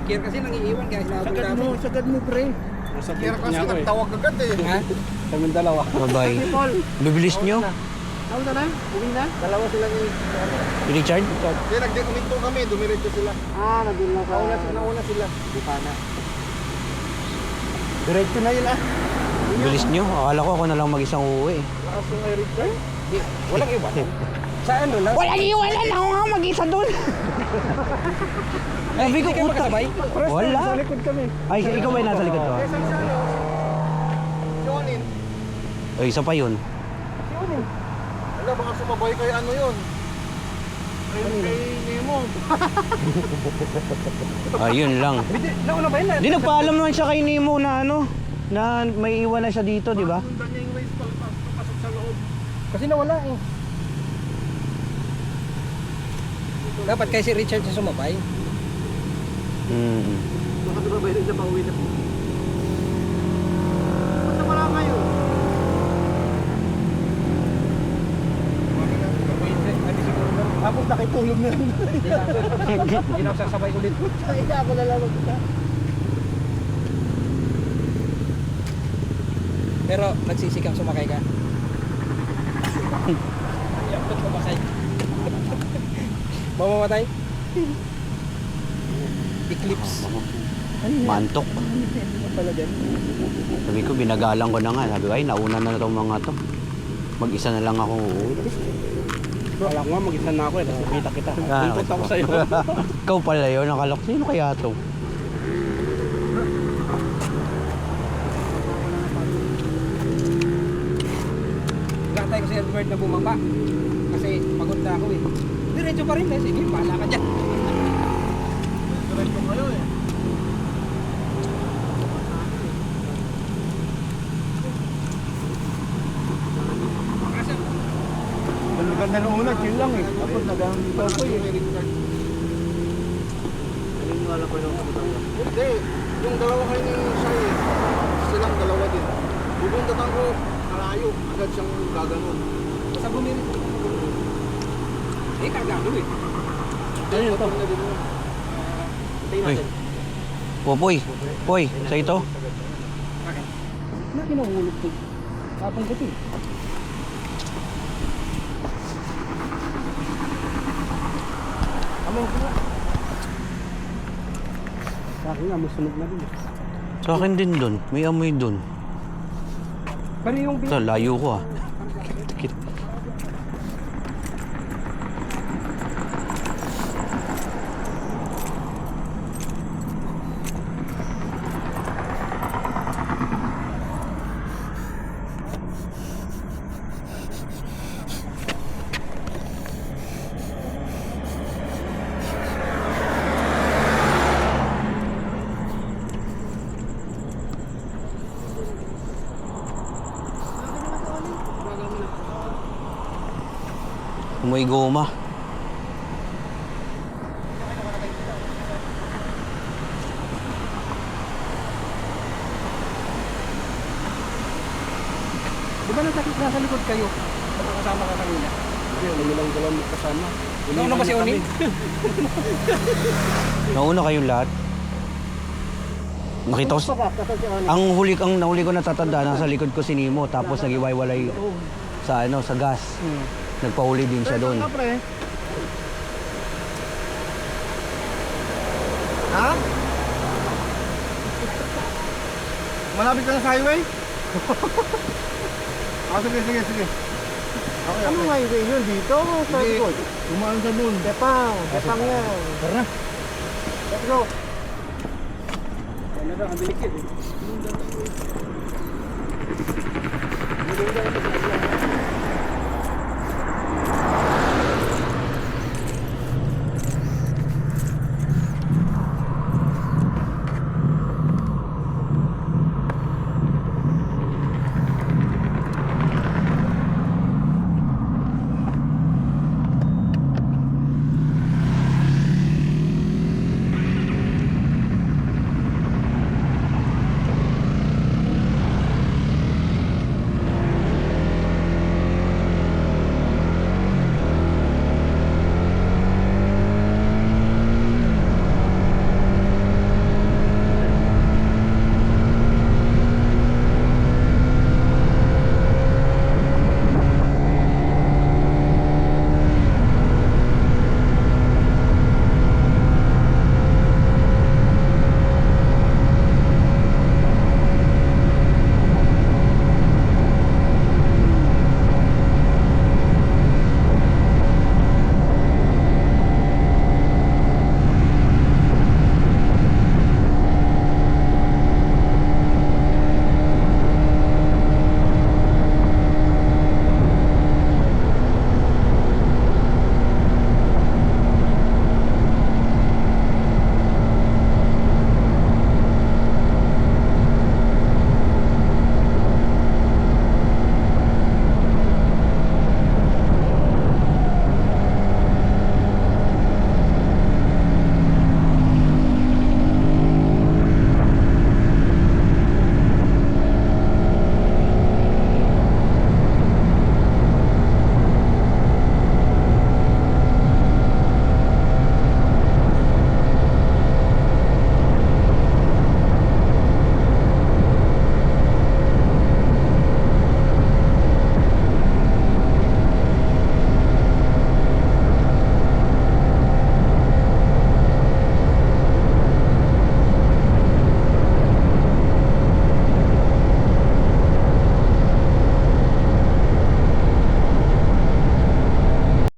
Kier kasi nangiiwan kaya hinabol namin. Sagad mo, pre. Kaya kasi nagtawag agad eh. Ha? Kaming dalawa. Bye-bye. Bibilis nyo. Ako na lang? Uwi na? Dalawa sila ni... Richard? Kaya nagdekuminto kami, dumiretso sila. Nandun lang sa... Nauna sila. Di pa na. Diretso na yun Bilis nyo. Akala ko ako na lang mag-isang uuwi. Lakas yung Eric Car. Walang iwanan. Sa ano lang? Walang iwanan! Ako nga mag-isa doon! Sabi ko, Hindi kayo utak. magkasabay? Wala. Sa likod kami. Ay, ikaw ba yung nasa likod ko? Yonin. Ay, isa pa yun. Wala, baka sumabay kay ano yun. Kay Nemo. Ayun lang. Nauna ba yun? Di nagpaalam naman siya kay Nemo na ano, na may iwan na siya dito, di ba? Sundan niya yung waste pasok sa loob. Kasi nawala eh. Dapat kay si Richard siya sumabay. Baka diba ba yun na pauwi na po? Basta wala kayo. Tapos nakitulog na rin. Hindi na ako sasabay ulit. Kaya ako na lang magpunta. Pero nagsisikang sumakay ka. Yapot mamatay. Mamamatay? Eclipse. Mantok. Sabi ko, binagalang ko na nga. Sabi ko, ay, nauna na itong mga to. Mag-isa na lang ako uuwi. Alam ko nga, mag-isa na ako eh. Nakita kita. Ikot ako sa'yo. Ikaw pala yun, nakalok. Sino kaya to? Gatay ko si Edward na bumaba. Kasi pagod na ako eh. Diretso pa rin eh. Sige, bahala ka dyan. Diretso kayo eh. Ganda nung una, chill lang eh. Tapos nagamit ako eh. Naniniwala ko yung kapatanga. Hindi, yung dalawa kayo ni Shai, silang dalawa din. Bubundatan ko, malayo, agad siyang gaganon. Basta bumili. Eh, kargado eh. Ayun, motor na din yun. Uy. Popoy. Poy, sa ito? Na kinahulog ko. Tapang ko ito eh. Amang ko. Sa akin nga, masunog na din eh. Sa akin din dun. May amoy dun. Pero yung Sa layo ko ah. Amoy goma. Di ba nasa likod kayo? Kasama ka kanina. Hindi, umilang ko lang kasama. Nauna ba si Oni? Nauna kayong lahat. Nakita ko, ang nahuli ko natatanda, nasa likod ko si Nemo, tapos nagiwaiwalay sa ano, sa gas. Nagpahuli din siya doon. Ha? Malapit ka na sa highway? Sige. Okay, Anong highway yun dito? Sa Hindi, likod? Dumaan sa doon. Depang yan. Tara na. Let's go. Ano daw, ang bilikid eh.